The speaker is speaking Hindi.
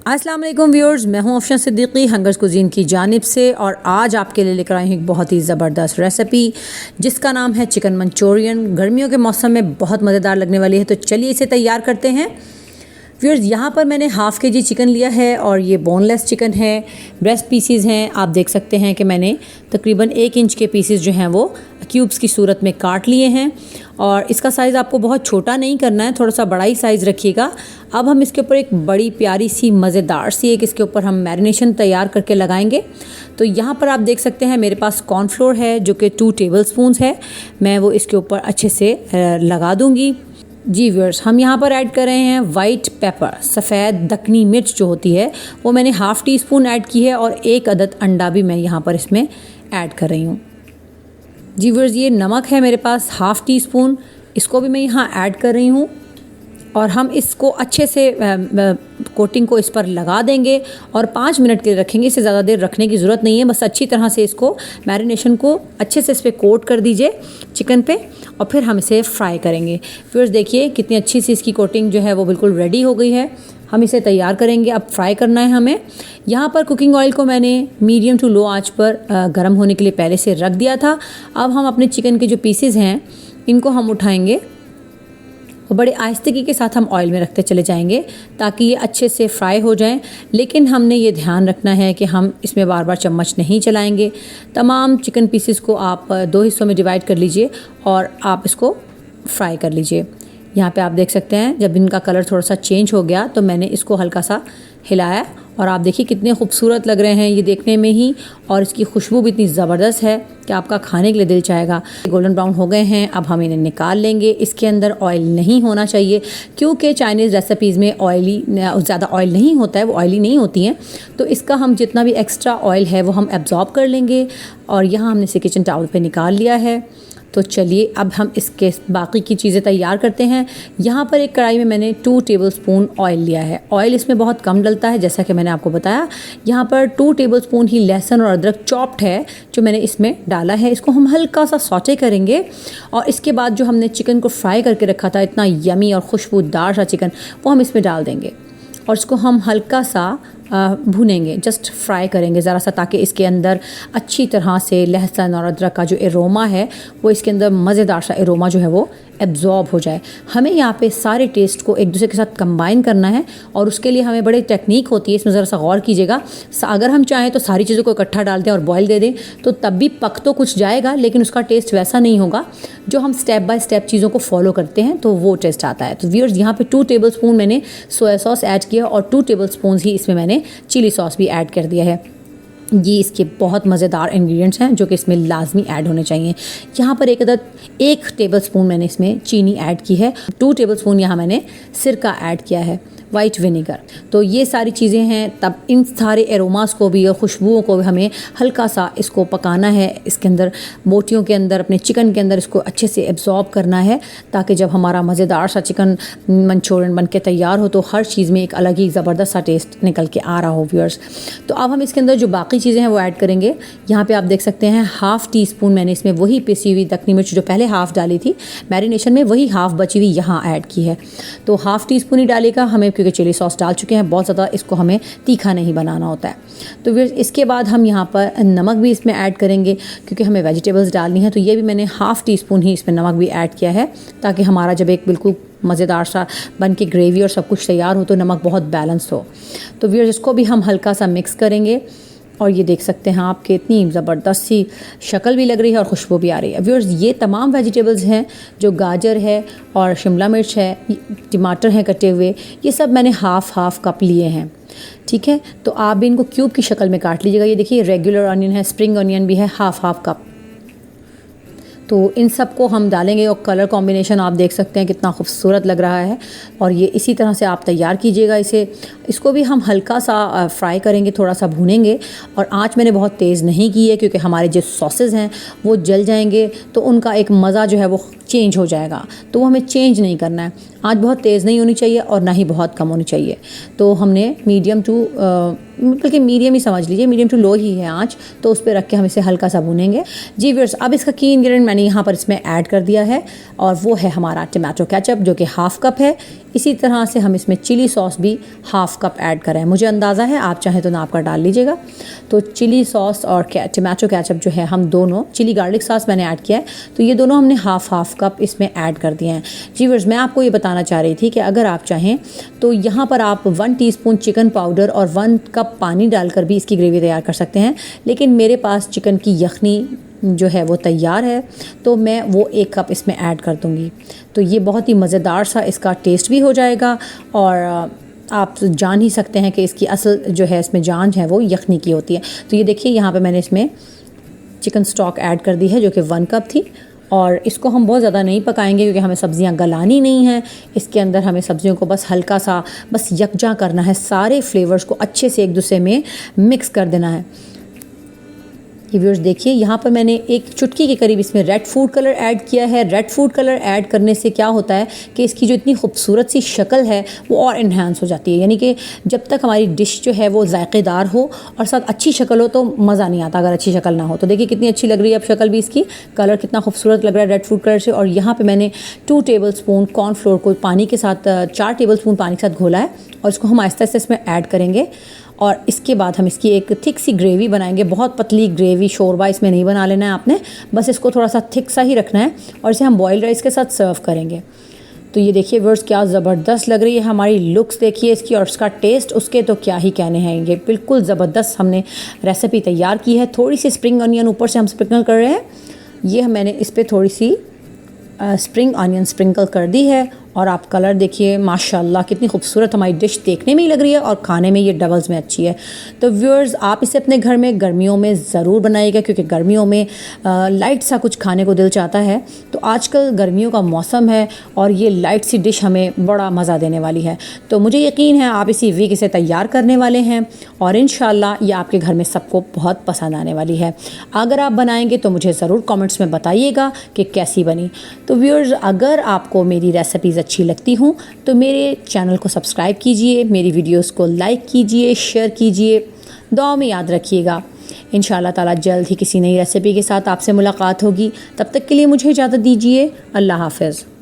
अस्सलाम वालेकुम व्यूअर्स, मैं हूं अफशन सिद्दीकी हंगर्स कुजीन की जानिब से और आज आपके लिए लेकर आई हूं एक बहुत ही ज़बरदस्त रेसिपी जिसका नाम है चिकन मंचूरियन। गर्मियों के मौसम में बहुत मज़ेदार लगने वाली है, तो चलिए इसे तैयार करते हैं। व्यूअर्स, यहाँ पर मैंने हाफ़ के जी चिकन लिया है और ये बोनलेस चिकन है, ब्रेस्ट पीसीज हैं। आप देख सकते हैं कि मैंने तकरीबन 1 इंच के पीसेस जो हैं वो क्यूब्स की सूरत में काट लिए हैं और इसका साइज़ आपको बहुत छोटा नहीं करना है, थोड़ा सा बड़ा ही साइज़ रखिएगा। अब हम इसके ऊपर एक बड़ी प्यारी सी मज़ेदार सी एक इसके ऊपर हम मैरिनेशन तैयार करके लगाएंगे। तो यहाँ पर आप देख सकते हैं मेरे पास कॉर्नफ्लोर है जो कि 2 टेबल स्पून है। मैं वो इसके ऊपर अच्छे से लगा दूँगी। जी व्यूअर्स, हम यहाँ पर ऐड कर रहे हैं वाइट पेपर, सफ़ेद दक्कनी मिर्च जो होती है वो मैंने हाफ़ टी स्पून ऐड की है और 1 अदद अंडा भी मैं यहाँ पर इसमें ऐड कर रही हूँ। जी व्यूअर्स, ये नमक है मेरे पास हाफ़ टी स्पून, इसको भी मैं यहाँ ऐड कर रही हूँ और हम इसको अच्छे से कोटिंग को इस पर लगा देंगे और 5 मिनट के लिए रखेंगे। इससे ज़्यादा देर रखने की ज़रूरत नहीं है, बस अच्छी तरह से इसको मैरिनेशन को अच्छे से इस पर कोट कर दीजिए चिकन पे और फिर हम इसे फ्राई करेंगे। फिर देखिए कितनी अच्छी सी इसकी कोटिंग जो है वो बिल्कुल रेडी हो गई है। हम इसे तैयार करेंगे। अब फ्राई करना है हमें। यहाँ पर कुकिंग ऑयल को मैंने मीडियम टू लो आंच पर गर्म होने के लिए पहले से रख दिया था। अब हम अपने चिकन के जो पीसेस हैं इनको हम उठाएंगे और बड़े आहिस्तेगी के साथ हम ऑयल में रखते चले जाएंगे ताकि ये अच्छे से फ्राई हो जाएं। लेकिन हमने ये ध्यान रखना है कि हम इसमें बार बार चम्मच नहीं चलाएंगे। तमाम चिकन पीसेस को आप 2 हिस्सों में डिवाइड कर लीजिए और आप इसको फ्राई कर लीजिए। यहाँ पे आप देख सकते हैं जब इनका कलर थोड़ा सा चेंज हो गया तो मैंने इसको हल्का सा हिलाया और आप देखिए कितने खूबसूरत लग रहे हैं ये देखने में ही, और इसकी खुशबू भी इतनी ज़बरदस्त है कि आपका खाने के लिए दिल चाहेगा। गोल्डन ब्राउन हो गए हैं, अब हम इन्हें निकाल लेंगे। इसके अंदर ऑयल नहीं होना चाहिए क्योंकि चाइनीज़ रेसिपीज़ में ज़्यादा ऑयल नहीं होता है, वो ऑयली नहीं होती हैं। तो इसका हम जितना भी एक्स्ट्रा ऑयल है वो हम एब्जॉर्ब कर लेंगे और यहाँ हमने इसे किचन टावल पे निकाल लिया है। तो चलिए अब हम इसके बाकी की चीज़ें तैयार करते हैं। यहाँ पर एक कढ़ाई में मैंने 2 टेबलस्पून ऑयल लिया है। ऑयल इसमें बहुत कम डलता है जैसा कि मैंने आपको बताया। यहाँ पर 2 टेबलस्पून ही लहसुन और अदरक चॉप्ड है जो मैंने इसमें डाला है। इसको हम हल्का सा सौटे करेंगे और इसके बाद जो हमने चिकन को फ्राई करके रखा था, इतना यमी और खुशबूदार सा चिकन, वो हम इसमें डाल देंगे और इसको हम हल्का सा भूनेंगे, जस्ट फ्राई करेंगे ज़रा सा, ताकि इसके अंदर अच्छी तरह से लहसुन और अदरक का जो एरोमा है वो इसके अंदर मज़ेदार सा एरोमा जो है वो एब्जॉर्ब हो जाए। हमें यहाँ पे सारे टेस्ट को एक दूसरे के साथ कंबाइन करना है और उसके लिए हमें बड़ी टेक्निक होती है, इसमें ज़रा सा गौर कीजिएगा। अगर हम चाहें तो सारी चीज़ों को इकट्ठा डाल दें और बॉयल दे दें तो तब भी पक तो कुछ जाएगा लेकिन उसका टेस्ट वैसा नहीं होगा। जो हम स्टेप बाय स्टेप चीज़ों को फॉलो करते हैं तो वो टेस्ट आता है। तो व्यूअर्स, यहाँ पे 2 टेबलस्पून मैंने सोया सॉस ऐड किया और 2 टेबलस्पून ही इसमें मैंने चिली सॉस भी ऐड कर दिया है। ये इसके बहुत मज़ेदार इंग्रेडिएंट्स हैं जो कि इसमें लाजमी ऐड होने चाहिए। यहाँ पर 1 टेबलस्पून मैंने इसमें चीनी ऐड की है। 2 टेबलस्पून यहाँ मैंने सिरका ऐड किया है, वाइट विनेगर। तो ये सारी चीज़ें हैं। तब इन सारे एरोमास को भी और खुशबुओं को भी हमें हल्का सा इसको पकाना है, इसके अंदर बोटियों के अंदर, अपने चिकन के अंदर इसको अच्छे से एब्जॉर्ब करना है ताकि जब हमारा मज़ेदार सा चिकन मंचूरियन बन के तैयार हो तो हर चीज़ में एक अलग ही ज़बरदस्त सा टेस्ट निकल के आ रहा हो व्यूअर्स। तो अब हम इसके अंदर जो बाकी चीज़ें हैं वो ऐड करेंगे। यहाँ पे आप देख सकते हैं हाफ़ टी स्पून मैंने इसमें वही पिसी हुई दक्कनी मिर्च जो पहले हाफ़ डाली थी मैरिनेशन में, वही हाफ़ बची हुई यहाँ ऐड की है। तो हाफ़ टी स्पून ही डालेगा हमें, क्योंकि चिली सॉस डाल चुके हैं, बहुत ज़्यादा इसको हमें तीखा नहीं बनाना होता है। तो फिर इसके बाद हम यहाँ पर नमक भी इसमें ऐड करेंगे क्योंकि हमें वेजिटेबल्स डालनी है। तो ये भी मैंने हाफ़ टी स्पून ही इसमें नमक भी ऐड किया है ताकि हमारा जब एक बिल्कुल मज़ेदार सा बन के ग्रेवी और सब कुछ तैयार हो तो नमक बहुत बैलेंस हो। तो व्यूअर्स, इसको भी हम हल्का सा मिक्स करेंगे और ये देख सकते हैं आप कि इतनी ज़बरदस्त सी शक्ल भी लग रही है और खुशबू भी आ रही है। व्यूअर्स, ये तमाम वेजिटेबल्स हैं जो गाजर है और शिमला मिर्च है, टमाटर हैं कटे हुए, ये सब मैंने हाफ़ कप लिए हैं। ठीक है, तो आप भी इनको क्यूब की शक्ल में काट लीजिएगा। ये देखिए रेगुलर ऑनियन है, स्प्रिंग ऑनियन भी है, हाफ़ कप। तो इन सब को हम डालेंगे और कलर कॉम्बिनेशन आप देख सकते हैं कितना खूबसूरत लग रहा है। और ये इसी तरह से आप तैयार कीजिएगा इसको भी हम हल्का सा फ्राई करेंगे, थोड़ा सा भूनेंगे और आंच मैंने बहुत तेज़ नहीं की है क्योंकि हमारे जो सॉसेज हैं वो जल जाएंगे तो उनका एक मज़ा जो है वो चेंज हो जाएगा। तो वो हमें चेंज नहीं करना है। आंच बहुत तेज़ नहीं होनी चाहिए और ना ही बहुत कम होनी चाहिए। तो हमने मीडियम टू बल्कि मीडियम ही समझ लीजिए, मीडियम टू लो ही है आँच, तो उस पर रख के हम इसे हल्का सा भूनेंगे। जी व्यूअर्स, अब इसका की इंग्रेडिएंट मैंने यहाँ पर इसमें ऐड कर दिया है और वो है हमारा टमाटो केचप, जो कि हाफ़ कप है। इसी तरह से हम इसमें चिली सॉस भी हाफ़ कप ऐड करें, मुझे अंदाज़ा है, आप चाहें तो नाप कर डाल लीजिएगा। तो चिली सॉस और टमाटो केचप जो है हम दोनों, चिली गार्लिक सॉस मैंने ऐड किया है, तो ये दोनों हमने हाफ़ कप इसमें ऐड कर दिए हैं। जी व्यूअर्स, मैं आपको ये बताना चाह रही थी कि अगर आप चाहें तो यहाँ पर आप 1 टीस्पून चिकन पाउडर और 1 कप पानी डालकर भी इसकी ग्रेवी तैयार कर सकते हैं, लेकिन मेरे पास चिकन की यखनी जो है वो तैयार है, तो मैं वो 1 कप इसमें ऐड कर दूँगी। तो ये बहुत ही मज़ेदार सा इसका टेस्ट भी हो जाएगा और आप जान ही सकते हैं कि इसकी असल जो है इसमें जान है वो यखनी की होती है। तो ये देखिए, यहाँ पे मैंने इसमें चिकन स्टॉक ऐड कर दी है जो कि 1 कप थी, और इसको हम बहुत ज़्यादा नहीं पकाएंगे क्योंकि हमें सब्ज़ियाँ गलानी नहीं हैं। इसके अंदर हमें सब्ज़ियों को बस हल्का सा बस यकजा करना है, सारे फ्लेवर्स को अच्छे से एक दूसरे में मिक्स कर देना है। व्यूअर्स देखिए, यहाँ पर मैंने 1 चुटकी के करीब इसमें रेड फूड कलर ऐड किया है। रेड फूड कलर ऐड करने से क्या होता है कि इसकी जो इतनी खूबसूरत सी शक्ल है वो और इन्हांस हो जाती है, यानी कि जब तक हमारी डिश जो है वो जायकेदार हो और साथ अच्छी शक्ल हो तो मज़ा नहीं आता अगर अच्छी शक्ल ना हो। तो देखिए कितनी अच्छी लग रही है अब शक्ल भी इसकी, कलर कितना खूबसूरत लग रहा है रेड फूड कलर से। और यहाँ पर मैंने 2 टेबलस्पून कॉर्नफ्लोर को पानी के साथ 4 टेबलस्पून पानी के साथ घोला है और इसको हम आहिस्ता आहिस्ता इसमें ऐड करेंगे। और इसके बाद हम इसकी एक थिक सी ग्रेवी बनाएंगे, बहुत पतली ग्रेवी, शोरबा इसमें नहीं बना लेना है आपने, बस इसको थोड़ा सा थिक सा ही रखना है और इसे हम बॉइल्ड राइस के साथ सर्व करेंगे। तो ये देखिए व्यूअर्स, क्या ज़बरदस्त लग रही है हमारी लुक्स देखिए इसकी, और इसका टेस्ट उसके तो क्या ही कहने हैं। ये बिल्कुल ज़बरदस्त हमने रेसिपी तैयार की है। थोड़ी सी स्प्रिंग अनियन ऊपर से हम स्प्रिंकल कर रहे हैं, ये मैंने इस पर थोड़ी सी स्प्रिंग अनियन स्प्रिंकल कर दी है। और आप कलर देखिए, माशाल्लाह कितनी खूबसूरत हमारी डिश देखने में ही लग रही है और खाने में ये डबल्स में अच्छी है। तो व्यूअर्स, आप इसे अपने घर में गर्मियों में ज़रूर बनाइएगा क्योंकि गर्मियों में लाइट सा कुछ खाने को दिल चाहता है। तो आजकल गर्मियों का मौसम है और ये लाइट सी डिश हमें बड़ा मज़ा देने वाली है। तो मुझे यकीन है आप इसी वीक इसे तैयार करने वाले हैं और इंशाल्लाह ये आपके घर में सबको बहुत पसंद आने वाली है। अगर आप बनाएंगे तो मुझे ज़रूर कमेंट्स में बताइएगा कि कैसी बनी। तो व्यूअर्स, अगर आपको मेरी रेसिपीज़ अच्छी लगती हूँ तो मेरे चैनल को सब्सक्राइब कीजिए, मेरी वीडियोस को लाइक कीजिए, शेयर कीजिए, दुआ में याद रखिएगा। इंशाअल्लाह ताला जल्द ही किसी नई रेसिपी के साथ आपसे मुलाकात होगी। तब तक के लिए मुझे इजाज़त दीजिए। अल्लाह हाफ़िज़।